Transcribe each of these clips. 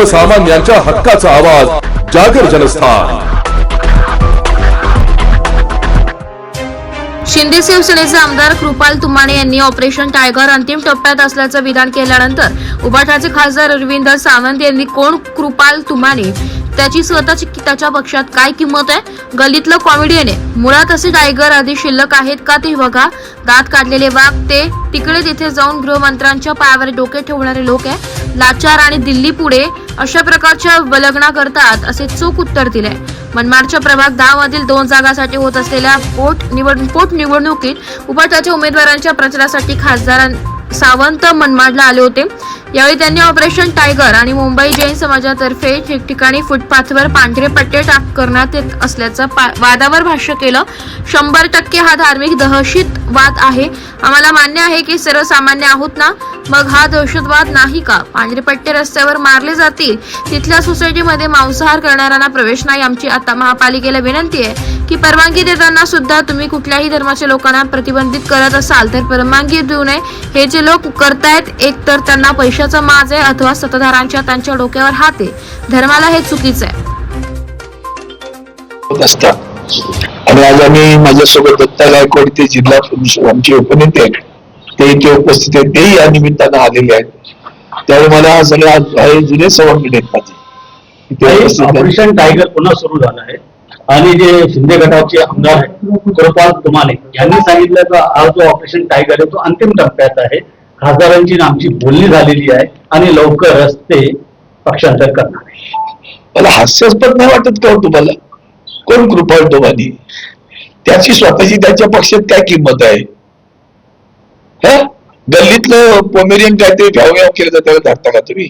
सर्वसामान्यांच्या हक्काचा आवाज जागर जनस्थान। शिंदे शिवसेनेचे आमदार कृपाल तुमाने यांनी ऑपरेशन टायगर अंतिम टप्प्यात असल्याचं विधान केल्यानंतर उभाटाचे खासदार अरविंद सावंत यांनी कोण कृपाल तुमाने, त्याची स्वतःची त्याच्या पक्षात काय किंमत आहे, गल्लीतलं कॉमेडियन आहे, मुळात असे टायगर आधी शिल्लक आहेत का ते बघा, दात काढलेले वाघ ते तिकडे तिथे जाऊन गृहमंत्र्यांच्या पायावर डोके ठेवणारे लोक आहे, लाचार आणि दिल्ली पुढे अशा प्रकारच्या वल्गना करतात असे चोख उत्तर दिले। मनमाडच्या प्रभाग 10 मधील 2 जागांसाठी होत असलेल्या पोटनिवडणुकीत उभाटाच्या उमेदवारांच्या प्रचारासाठी खासदार सावंत मनमाडला आले होते। यावेळी त्यांनी ऑपरेशन टायगर आणि मुंबई जैन समाजातर्फे ठिकठिकाणी फुटपाथवर पांढरे पट्टे करण्यात येत असल्याचं वादावर भाष्य केलं। 100% हा धार्मिक दहशतवाद आहे। आम्हाला मान्य आहे की सर्वसामान्य आहोत ना, मग हा दहशतवाद नाही का? पांढरे पट्टे रस्त्यावर मारले जातील, तिथल्या सोसायटीमध्ये मांसाहार करणाऱ्यांना प्रवेश नाही। आमची आता महापालिकेला विनंती आहे की परवानगी देताना सुद्धा तुम्ही कुठल्याही धर्माच्या लोकांना प्रतिबंधित करत असाल तर परवानगी देऊ नये। हे जे लोक करतायत एक तर त्यांना पैशाचा माज आहे अथवा सत्ताधाऱ्यांच्या त्यांच्या डोक्यावर हात आहे। धर्माला हे चुकीचं आहे। आणि आज आम्ही माझ्यासोबत दत्ता गायकवाड ते जिल्हा आमचे उपनेते आहेत, ते इथे उपस्थित आहेत, तेही या निमित्तानं आलेले आहेत। त्यावेळी मला सगळे जुने संबंध आहेत। ऑपरेशन टायगर पुन्हा सुरू झालं आहे आणि जे शिंदे गटाचे आमदार आहेत कृपाल तुमाने यांनी सांगितलं की हा जो ऑपरेशन टायगर आहे तो अंतिम टप्प्यात आहे, खासदारांची आमची बोलणी झालेली आहे आणि लवकरच ते पक्षांतर करणार आहे। मला हास्यास्पद नाही वाटत का तुम्हाला? कोण कृपाल तुमाने? त्याची स्वतःची त्याच्या पक्षात काय किंमत आहे? गल्लीतलं पोमेरियन काहीतरी घ्याव केलं तर त्याला धरता का तुम्ही?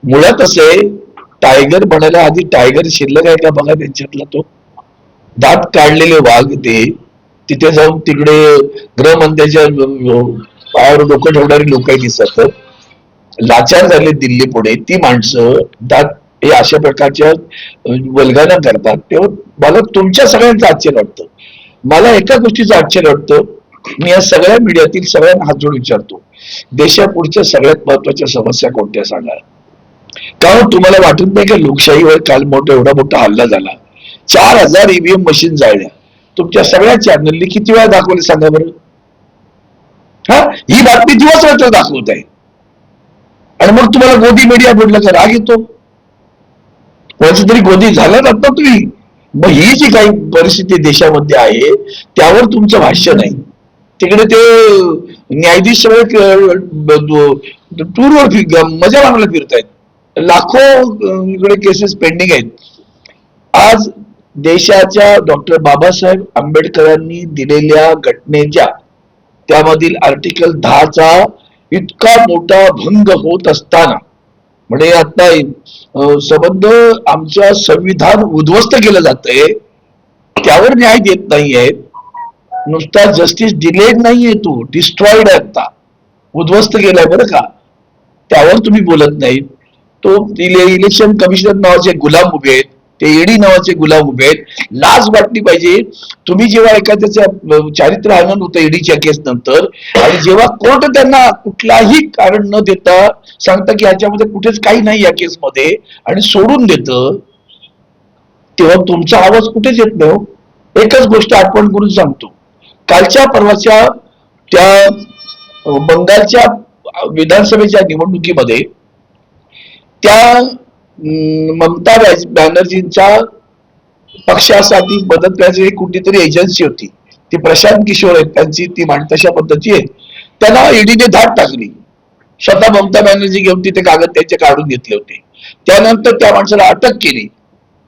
मुळात असं आहे, टायगर म्हणायला आधी टायगर शिल्लक आहे का बघा त्यांच्यातला तो दात काढलेले वाघ ते तिथे जाऊन तिकडे गृहमंत्र्याच्या पायावर डोकं ठेवणारी लोकही दिसत, लाचार झाले दिल्ली पुढे ती माणसं दात हे अशा प्रकारच्या वल्गना करतात। तेव्हा मला तुमच्या सगळ्यांचं आश्चर्य वाटतं। मला एका गोष्टीचं आश्चर्य वाटतं, मी या सगळ्या मीडियातील सगळ्यांना हात जोडून विचारतो, देशापुढच्या सगळ्यात महत्वाच्या समस्या कोणत्या सांगा? कारण तुम्हाला वाटत नाही का लोकशाहीवर काल एवढा मोठा हल्ला झाला, 4000 ईव्हीएम मशीन जाळल्या, तुमच्या सगळ्या चॅनलनी किती वेळा दाखवले सांगा बरं? ही बातमी दिवस रात्र दाखवत आहे आणि मग तुम्हाला गोदी मीडिया बोललं का राग येतो? कोणाची तरी गोदी झाला ना तुम्ही? मग ही जी काही परिस्थिती देशामध्ये आहे त्यावर तुमचं भाष्य नाही। तिकडे ते न्यायाधीश टूरवर मजा मागला फिरतायत, लाखो इकडे केसेस पेंडिंग आहेत। आज देशाच्या डॉक्टर बाबासाहेब आंबेडकरांनी दिलेल्या घटनेच्या त्यामधील आर्टिकल 10चा इतका मोठा भंग होत असताना म्हणजे आता संबंध आमच्या संविधान उद्ध्वस्त केलं जातंय, त्यावर न्याय देत नाहीये। नुसता जस्टिस डिलेड नाहीये, तो डिस्ट्रॉइड आहे, आता उद्ध्वस्त केलाय बरं का, त्यावर तुम्ही बोलत नाही। तो इलेक्शन कमिशनर नावाचे गुलाम उभे आहेत, ते ईडी नावाचे गुलाम उभे आहेत। लाज वाटली पाहिजे तुम्ही जेव्हा एखाद्याचं चारित्र्य हनन होतं ईडीच्या केस नंतर आणि जेव्हा कोर्ट त्यांना कुठलाही कारण न देता सांगतं की ह्याच्यामध्ये कुठेच काही नाही या केसमध्ये आणि सोडून देतं, तेव्हा तुमचा आवाज कुठेच येत नाही। एकच गोष्ट आठवण करून सांगतो, कालच्या परवाच्या त्या बंगालच्या विधानसभेच्या निवडणुकीमध्ये त्या ममता बॅनर्जींच्या पक्षासाठी मदत करण्याची एक कुठलीतरी एजन्सी होती, ती प्रशांत किशोर आहेत त्यांची, ती तशा पद्धतीची आहे, त्यांना ईडीने धाड टाकली। स्वतः ममता बॅनर्जी घेऊन तिथे कागद त्याचे काढून घेतले होते। त्यानंतर त्या माणसाला अटक केली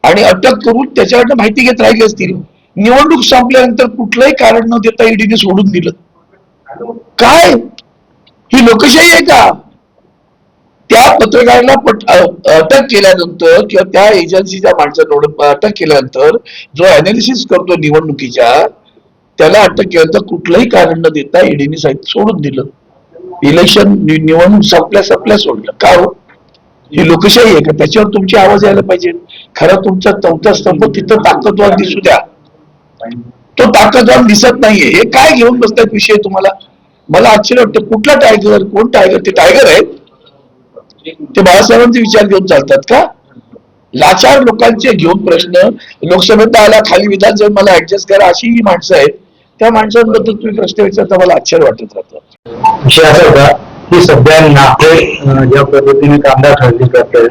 आणि अटक करून त्याच्याकडनं माहिती घेत राहिले असतील। निवडणूक संपल्यानंतर कुठलंही कारण न देता ईडीने सोडून दिलं। काय ही लोकशाही आहे का? त्या पत्रकाराला अटक केल्यानंतर किंवा त्या एजन्सीच्या माणसाला अटक केल्यानंतर जो अनालिसिस करतो निवडणुकीच्या, त्याला अटक केल्यानंतर कुठलंही कारण न देता ईडीने सोडून दिलं। इलेक्शन निवडणूक संपल्या सोडलं का हो? ही लोकशाही आहे का? त्याच्यावर तुमची आवाज यायला पाहिजे। खरं तुमचा चौथा स्तंभ तिथं ताकदवान दिसू द्या, तो ताकदवान दिसत नाहीये। हे काय घेऊन बसतात विषय तुम्हाला? मला आश्चर्य वाटतं, कुठला टायगर, कोण टायगर? ते टायगर आहे ते बाळासाहेबांचे विचार घेऊन चालतात का? लाचार लोकांचे घेऊन प्रश्न लोकसभेत आला, खाली विधानसभेत मला ऍडजस्ट करा, अशी ही माणसं आहेत. त्या माणसांबद्दल तुम्ही प्रश्न विचारता, मला आश्चर्य वाटत राहतं. विषय असा होता की सध्या नाफेड ज्या पद्धतीने कांदा खरेदी करतोय,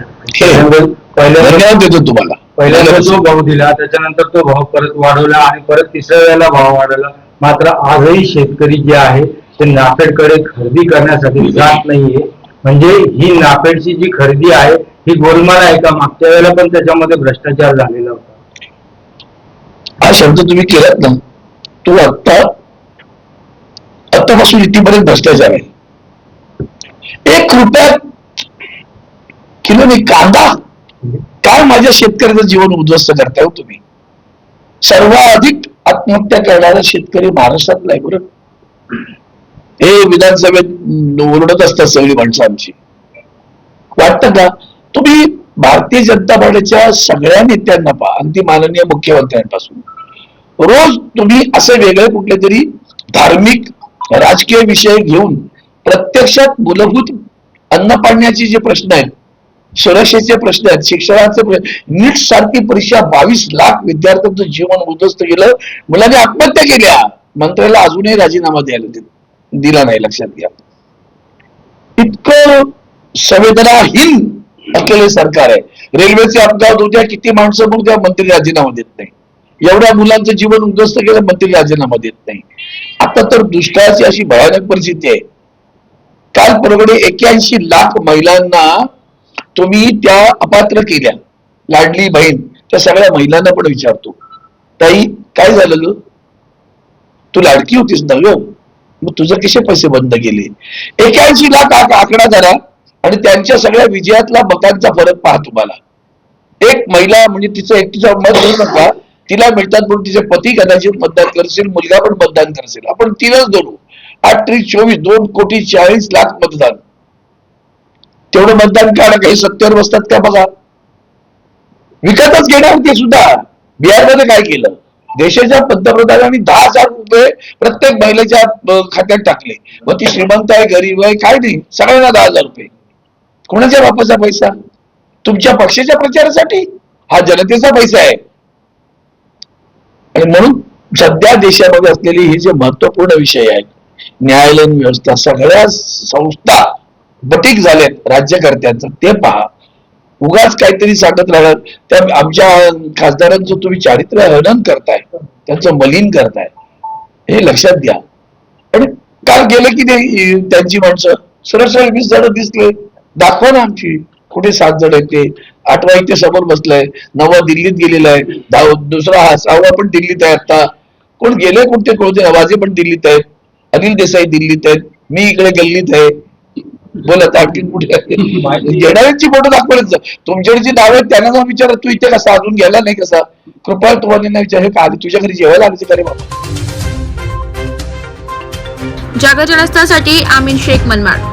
धन्यवाद देतो तुम्हाला. पहिल्यांदा जो भाव दिला, त्याच्यानंतर तो भाव परत वाढवला आणि परत तिसऱ्या वेळेला भाव वाढवला. मात्र आजही शेतकरी जे आहे ते नाफेडकडे खरेदी करण्यासाठी जात नाहीये. म्हणजे ही नाफेडची जी खरेदी आहे ही गोलमाल आहे का? मागच्या वेळेला पण त्याच्यामध्ये भ्रष्टाचार झालेला होता. हा शब्द तुम्ही केलात ना, तो आत्तापासून इथपर्यंत भ्रष्टाचार आहे. 1 रुपया किलोने कांदा, काय माझ्या शेतकऱ्याचं जीवन उद्ध्वस्त करताय हो तुम्ही? सर्वाधिक आत्महत्या करणारा शेतकरी महाराष्ट्रातला आहे बरं. हे विधानसभेत ओरडत असतात सगळी माणसं आमची. वाटतं का? तुम्ही भारतीय जनता पार्टीच्या सगळ्या नेत्यांना पहा, अगदी माननीय मुख्यमंत्र्यांपासून रोज तुम्ही असे वेगळे कुठले तरी धार्मिक राजकीय विषय घेऊन प्रत्यक्षात मूलभूत अन्न पाण्याचे जे प्रश्न आहेत, सुरक्षेचे प्रश्न आहेत, शिक्षणाचे प्रश्न, नीट सारखी परीक्षा 22 लाख विद्यार्थ्यांचं जीवन उद्ध्वस्त केलं, मुलांनी आत्महत्या केल्या, मंत्र्याला अजूनही राजीनामा दिला नाही. लक्षात घ्या, इतकं संवेदनाहीन असलेले सरकार आहे. रेल्वेचे अपघात होत्या, किती माणसं मग त्या मंत्री राजीनामा देत नाही. एवढ्या मुलांचं जीवन उद्ध्वस्त केलं, मंत्री राजीनामा देत नाही. आता तर दुष्काळाची अशी भयानक परिस्थिती आहे. काल परवडे 81 लाख महिलांना तुम्ही त्या अपात्र केल्या. लाडली बहीण, त्या सगळ्या महिलांना पण विचारतो, ताई काय झालं ग? तू लाडकी होतीस ना ग, मग तुझं कसे पैसे बंद केले? 81 लाख आकडा धरा आणि त्यांच्या सगळ्या विजयातला मतांचा फरक पहा तुम्हाला. एक महिला म्हणजे तिचं एकटीचं मत देऊ नका, तिला मिळतात म्हणून तिचे पती कदाचित मतदान करतील, मुलगा पण मतदान करतील, आपण तिलाच धरू. 8 त्रिक 24, 2,40,40,00,000 मतदान. तेवढं मतदान काढा, काही सत्तेवर बसतात का बघा. विकतच घेणार ते सुद्धा. बिहारमध्ये काय केलं? देशाच्या पंतप्रधानांनी 10,000 रुपये प्रत्येक महिलेच्या खात्यात टाकले. मग ती श्रीमंत आहे, गरीब आहे, काय नाही, सगळ्यांना 10,000 रुपये. कोणाच्या बापाचा पैसा? तुमच्या पक्षाच्या प्रचारासाठी? हा जनतेचा पैसा आहे. आणि म्हणून सध्या देशामध्ये असलेले हे जे महत्वपूर्ण विषय आहेत, न्यायालयीन व्यवस्था, सगळ्या संस्था बटीक झाल्यात राज्यकर्त्यांचं, ते पहा. उगाच काहीतरी सांगत राहणार. त्या आमच्या खासदारांचं तुम्ही चारित्र्य हनन करताय, त्यांचं मलिन करताय, हे लक्षात घ्या. आणि काल गेलं की ते त्यांची माणसं सरळ 20 जण दिसले. दाखवा ना आमची, कुठे 7 जण आहेत ते? 8वा इथे समोर बसलाय, 9वा दिल्लीत गेलेला आहे, 6वा पण दिल्लीत आहे. आता कोण गेले? कोणते आवाजे पण दिल्लीत आहेत, अनिल देसाई दिल्लीत आहेत, मी इकडे गल्लीत आहे. बोला आणखी कुठे येणाऱ्यांची फोटो दाखवले. तुमच्याकडे नाव आहेत त्यांना जाऊन विचारा, तू इथे कसा अजून गेला नाही कसा? कृपया तुम्हाला विचार, हे का तुझ्या घरी जेवायला आले का रे बाबा? जागर जनस्थासाठी आमीन शेख मनमाड.